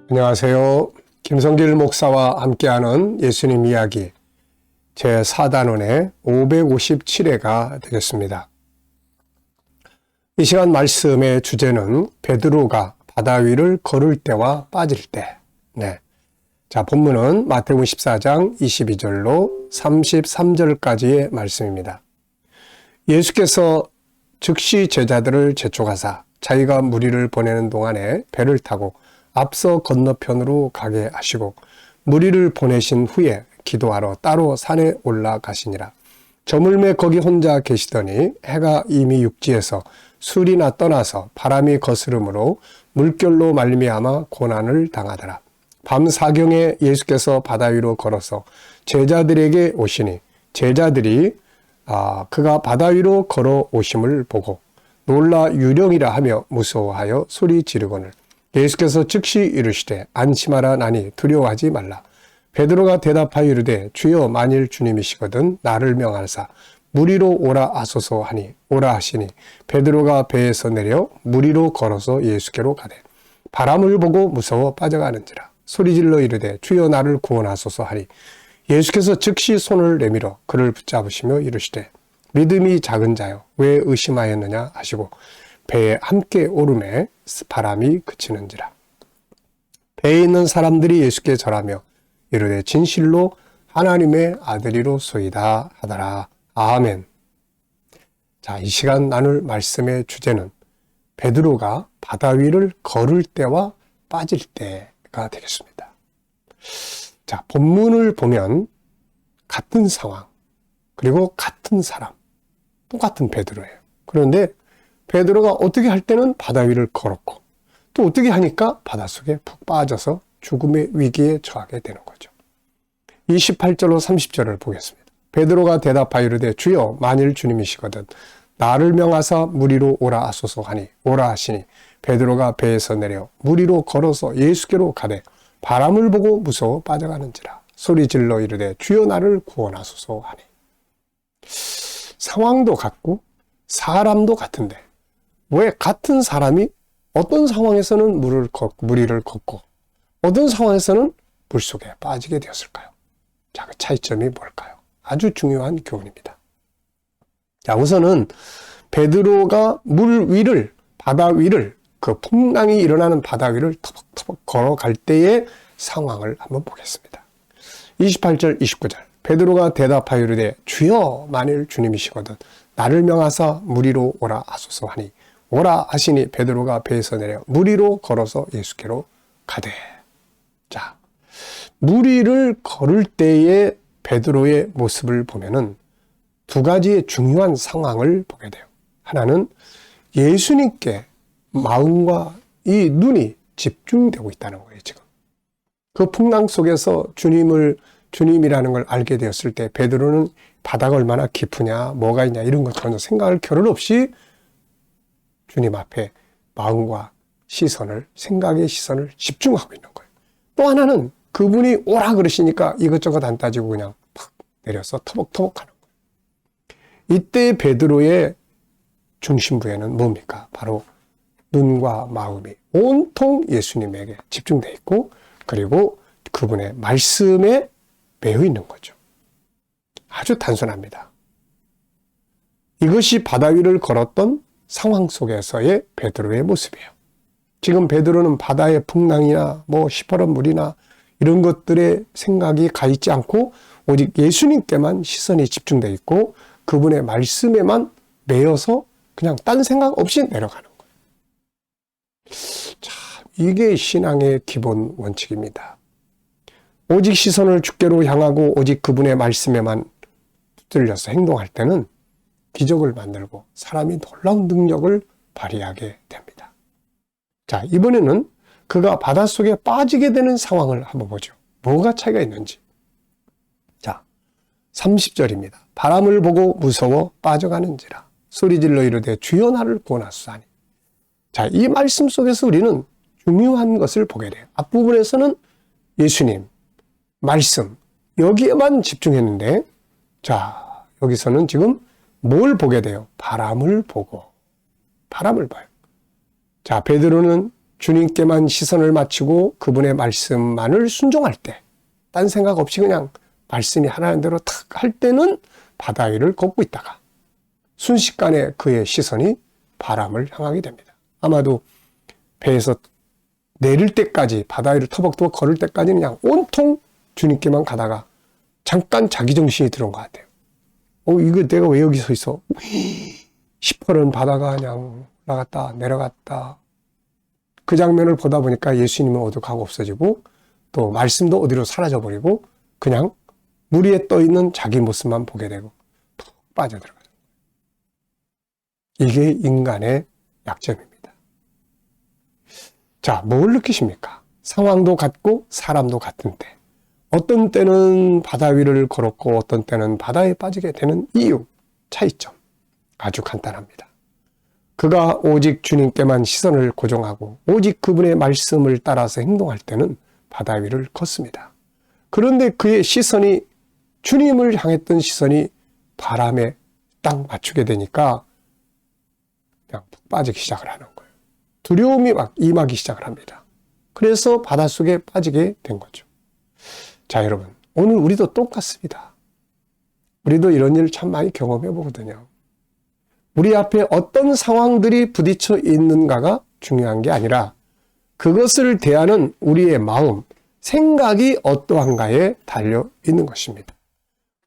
안녕하세요. 김성길 목사와 함께하는 예수님 이야기 제4단원의 557회가 되겠습니다. 이 시간 말씀의 주제는 베드로가 바다 위를 걸을 때와 빠질 때. 자, 본문은 마태복음 14장 22절로 33절까지의 말씀입니다. 예수께서 즉시 제자들을 재촉하사 자기가 무리를 보내는 동안에 배를 타고 앞서 건너편으로 가게 하시고 무리를 보내신 후에 기도하러 따로 산에 올라가시니라. 저물매 거기 혼자 계시더니 해가 이미 육지에서 술이나 떠나서 바람이 거스름으로 물결로 말미암아 고난을 당하더라. 밤 사경에 예수께서 바다 위로 걸어서 제자들에게 오시니 제자들이 그가 바다 위로 걸어오심을 보고 놀라 유령이라 하며 무서워하여 소리 지르거늘 예수께서 즉시 이르시되 안심하라 나니 두려워하지 말라. 베드로가 대답하여 이르되 주여 만일 주님이시거든 나를 명하사 물 위로 오라 하소서 하니 오라 하시니 베드로가 배에서 내려 물 위로 걸어서 예수께로 가되 바람을 보고 무서워 빠져가는지라. 소리질러 이르되 주여 나를 구원하소서 하니 예수께서 즉시 손을 내밀어 그를 붙잡으시며 이르시되 믿음이 작은 자여 왜 의심하였느냐 하시고 배에 함께 오르매 바람이 그치는지라. 배에 있는 사람들이 예수께 절하며 이르되 진실로 하나님의 아들이로소이다 하더라. 아멘. 자, 이 시간 나눌 말씀의 주제는 베드로가 바다 위를 걸을 때와 빠질 때가 되겠습니다. 자, 본문을 보면 같은 상황 그리고 같은 사람 똑같은 베드로예요. 그런데 베드로가 어떻게 할 때는 바다 위를 걸었고 또 어떻게 하니까 바닷속에 푹 빠져서 죽음의 위기에 처하게 되는 거죠. 28절로 30절을 보겠습니다. 베드로가 대답하여 이르되 주여 만일 주님이시거든 나를 명하사 물 위로 오라 하소서 하니 오라 하시니 베드로가 배에서 내려 물 위로 걸어서 예수께로 가되 바람을 보고 무서워 빠져가는지라. 소리질러 이르되 주여 나를 구원하소서 하니. 상황도 같고 사람도 같은데 왜 같은 사람이 어떤 상황에서는 물 위를 걷고 어떤 상황에서는 물속에 빠지게 되었을까요? 자, 그 차이점이 뭘까요? 아주 중요한 교훈입니다. 자, 우선은 베드로가 물 위를 바다 위를 그 풍랑이 일어나는 바다 위를 터벅터벅 걸어갈 때의 상황을 한번 보겠습니다. 28절 29절 베드로가 대답하여 이르되 주여 만일 주님이시거든 나를 명하사 물 위로 오라 하소서 하니 오라 하시니 베드로가 배에서 내려 물 위로 걸어서 예수께로 가되. 자, 물 위를 걸을 때의 베드로의 모습을 보면은 두 가지의 중요한 상황을 보게 돼요. 하나는 예수님께 마음과 이 눈이 집중되고 있다는 거예요. 지금 그 풍랑 속에서 주님이라는 걸 알게 되었을 때 베드로는 바다가 얼마나 깊으냐 뭐가 있냐 이런 것 전혀 생각할 겨를 없이 주님 앞에 마음과 생각의 시선을 집중하고 있는 거예요. 또 하나는 그분이 오라 그러시니까 이것저것 안 따지고 그냥 팍 내려서 터벅터벅 하는 거예요. 이때 베드로의 중심부에는 뭡니까? 바로 눈과 마음이 온통 예수님에게 집중되어 있고 그리고 그분의 말씀에 매여 있는 거죠. 아주 단순합니다. 이것이 바다 위를 걸었던 상황 속에서의 베드로의 모습이에요. 지금 베드로는 바다의 풍랑이나 시퍼런 물이나 이런 것들에 생각이 가 있지 않고 오직 예수님께만 시선이 집중되어 있고 그분의 말씀에만 매여서 그냥 딴 생각 없이 내려가는 거예요. 자, 이게 신앙의 기본 원칙입니다. 오직 시선을 주께로 향하고 오직 그분의 말씀에만 붙들려서 행동할 때는 기적을 만들고 사람이 놀라운 능력을 발휘하게 됩니다. 자, 이번에는 그가 바닷속에 빠지게 되는 상황을 한번 보죠. 뭐가 차이가 있는지. 자, 30절입니다. 바람을 보고 무서워 빠져가는지라. 소리질러 이르되 주여 나를 구원하소서 하니. 자, 이 말씀 속에서 우리는 중요한 것을 보게 돼요. 앞부분에서는 예수님, 말씀, 여기에만 집중했는데, 자, 여기서는 지금 뭘 보게 돼요? 바람을 보고. 바람을 봐요. 자, 베드로는 주님께만 시선을 맞추고 그분의 말씀만을 순종할 때, 딴 생각 없이 그냥 말씀이 하라는 대로 탁 할 때는 바다 위를 걷고 있다가 순식간에 그의 시선이 바람을 향하게 됩니다. 아마도 배에서 내릴 때까지, 바다 위를 터벅터벅 걸을 때까지는 그냥 온통 주님께만 가다가 잠깐 자기 정신이 들어온 것 같아요. 이거 내가 왜 여기 서 있어? 시퍼런 바다가 그냥 올라갔다 내려갔다. 그 장면을 보다 보니까 예수님은 어디로 가고 없어지고 또 말씀도 어디로 사라져버리고 그냥 물 위에 떠있는 자기 모습만 보게 되고 푹 빠져들어가요. 이게 인간의 약점입니다. 자, 뭘 느끼십니까? 상황도 같고 사람도 같은데 어떤 때는 바다 위를 걸었고 어떤 때는 바다에 빠지게 되는 이유, 차이점 아주 간단합니다. 그가 오직 주님께만 시선을 고정하고 오직 그분의 말씀을 따라서 행동할 때는 바다 위를 걷습니다. 그런데 그의 시선이, 주님을 향했던 시선이 바람에 딱 맞추게 되니까 그냥 푹 빠지기 시작을 하는 거예요. 두려움이 막 임하기 시작을 합니다. 그래서 바닷속에 빠지게 된 거죠. 자, 여러분, 오늘 우리도 똑같습니다. 우리도 이런 일을 참 많이 경험해 보거든요. 우리 앞에 어떤 상황들이 부딪혀 있는가가 중요한 게 아니라 그것을 대하는 우리의 마음, 생각이 어떠한가에 달려 있는 것입니다.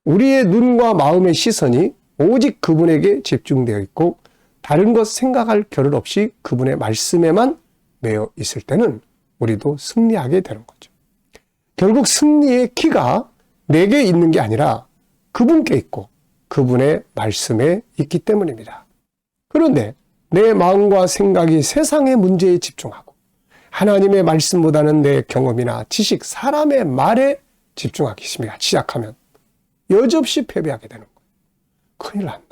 우리의 눈과 마음의 시선이 오직 그분에게 집중되어 있고 다른 것 생각할 겨를 없이 그분의 말씀에만 매여 있을 때는 우리도 승리하게 되는 거죠. 결국 승리의 키가 내게 있는 게 아니라 그분께 있고 그분의 말씀에 있기 때문입니다. 그런데 내 마음과 생각이 세상의 문제에 집중하고 하나님의 말씀보다는 내 경험이나 지식, 사람의 말에 집중하기 시작하면 여지없이 패배하게 되는 거예요. 큰일 났네.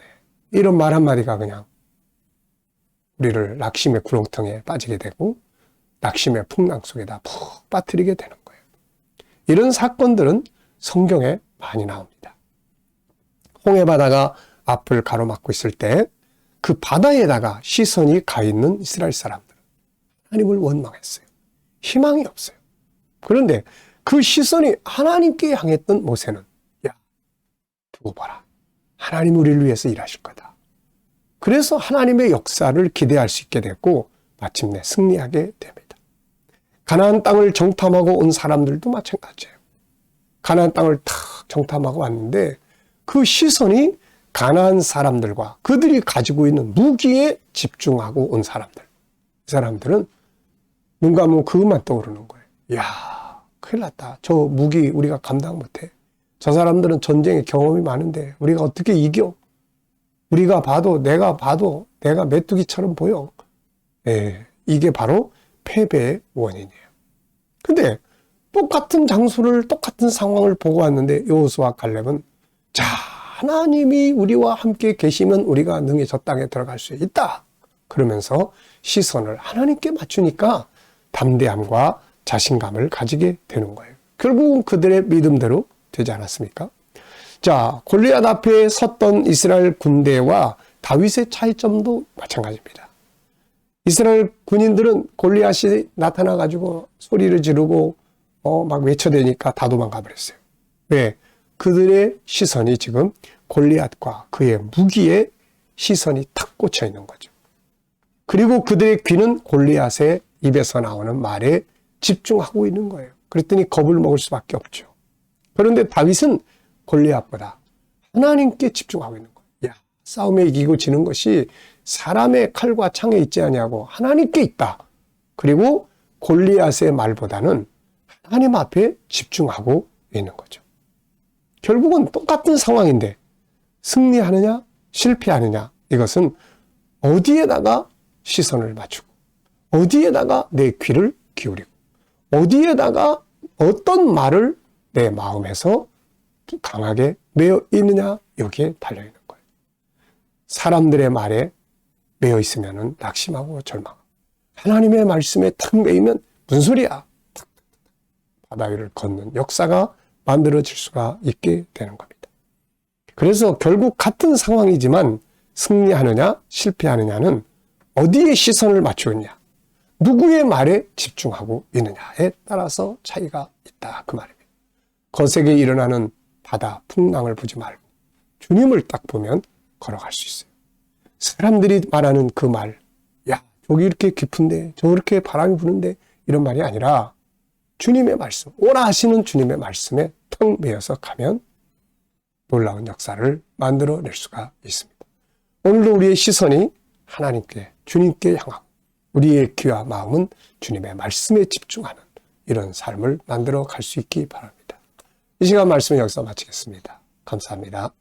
이런 말 한마디가 그냥 우리를 낙심의 구렁텅이에 빠지게 되고 낙심의 풍랑 속에다 푹 빠뜨리게 되는 거예요. 이런 사건들은 성경에 많이 나옵니다. 홍해바다가 앞을 가로막고 있을 때 그 바다에다가 시선이 가 있는 이스라엘 사람들은 하나님을 원망했어요. 희망이 없어요. 그런데 그 시선이 하나님께 향했던 모세는 야, 두고 봐라. 하나님 우리를 위해서 일하실 거다. 그래서 하나님의 역사를 기대할 수 있게 됐고 마침내 승리하게 됩니다. 가나안 땅을 정탐하고 온 사람들도 마찬가지예요. 가나안 땅을 탁 정탐하고 왔는데 그 시선이 가나안 사람들과 그들이 가지고 있는 무기에 집중하고 온 사람들. 이 사람들은 눈 감으면 그것만 떠오르는 거예요. 이야, 큰일 났다. 저 무기 우리가 감당 못해. 저 사람들은 전쟁에 경험이 많은데 우리가 어떻게 이겨? 우리가 봐도 내가 메뚜기처럼 보여. 이게 바로 패배의 원인이에요. 근데 똑같은 장소를, 똑같은 상황을 보고 왔는데 여호수아와 갈렙은 자, 하나님이 우리와 함께 계시면 우리가 능히 저 땅에 들어갈 수 있다. 그러면서 시선을 하나님께 맞추니까 담대함과 자신감을 가지게 되는 거예요. 결국은 그들의 믿음대로 되지 않았습니까? 자, 골리앗 앞에 섰던 이스라엘 군대와 다윗의 차이점도 마찬가지입니다. 이스라엘 군인들은 골리앗이 나타나가지고 소리를 지르고 막 외쳐대니까 다 도망가 버렸어요. 왜? 그들의 시선이 지금 골리앗과 그의 무기에 시선이 탁 꽂혀 있는 거죠. 그리고 그들의 귀는 골리앗의 입에서 나오는 말에 집중하고 있는 거예요. 그랬더니 겁을 먹을 수밖에 없죠. 그런데 다윗은 골리앗보다 하나님께 집중하고 있는 거예요. 야, 싸움에 이기고 지는 것이 사람의 칼과 창에 있지 않냐고 하나님께 있다. 그리고 골리앗의 말보다는 하나님 앞에 집중하고 있는 거죠. 결국은 똑같은 상황인데 승리하느냐 실패하느냐 이것은 어디에다가 시선을 맞추고 어디에다가 내 귀를 기울이고 어디에다가 어떤 말을 내 마음에서 강하게 매여 있느냐 여기에 달려있는 거예요. 사람들의 말에 매여 있으면 낙심하고 절망하고 하나님의 말씀에 탁 매이면 무슨 소리야? 바다 위를 걷는 역사가 만들어질 수가 있게 되는 겁니다. 그래서 결국 같은 상황이지만 승리하느냐 실패하느냐는 어디에 시선을 맞추느냐 누구의 말에 집중하고 있느냐에 따라서 차이가 있다 그 말입니다. 거세게 일어나는 바다 풍랑을 보지 말고 주님을 딱 보면 걸어갈 수 있어요. 사람들이 말하는 그 말, 야 저기 이렇게 깊은데 저렇게 바람이 부는데 이런 말이 아니라 주님의 말씀, 오라 하시는 주님의 말씀에 턱 매여서 가면 놀라운 역사를 만들어낼 수가 있습니다. 오늘도 우리의 시선이 하나님께, 주님께 향하고 우리의 귀와 마음은 주님의 말씀에 집중하는 이런 삶을 만들어 갈 수 있기 바랍니다. 이 시간 말씀을 여기서 마치겠습니다. 감사합니다.